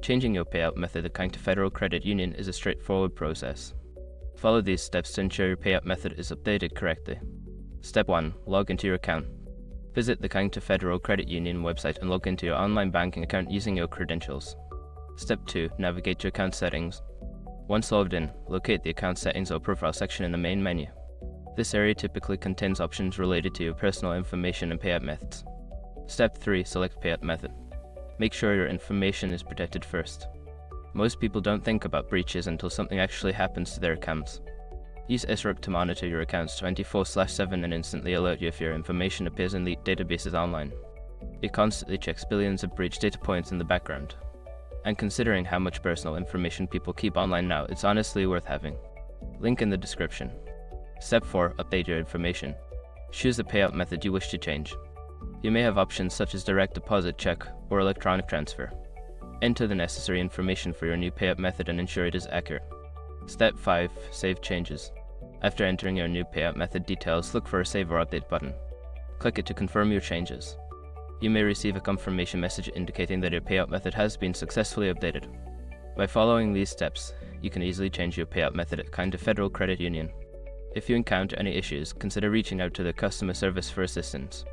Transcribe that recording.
Changing your payout method at Kinecta Federal Credit Union is a straightforward process. Follow these steps to ensure your payout method is updated correctly. Step 1. Log into your account. Visit the Kinecta Federal Credit Union website and log into your online banking account using your credentials. Step 2. Navigate to account settings. Once logged in, locate the account settings or profile section in the main menu. This area typically contains options related to your personal information and payout methods. Step 3. Select payout method. Make sure your information is protected first. Most people don't think about breaches until something actually happens to their accounts. Use SRUP to monitor your accounts 24/7 and instantly alert you if your information appears in leaked databases online. It constantly checks billions of breach data points in the background. And considering how much personal information people keep online now, it's honestly worth having. Link in the description. Step 4. Update your information. Choose the payout method you wish to change. You may have options such as direct deposit, check, or electronic transfer. Enter the necessary information for your new payout method and ensure it is accurate. Step 5. Save changes. After entering your new payout method details, look for a Save or Update button. Click it to confirm your changes. You may receive a confirmation message indicating that your payout method has been successfully updated. By following these steps, you can easily change your payout method at Kinecta Federal Credit Union. If you encounter any issues, consider reaching out to the customer service for assistance.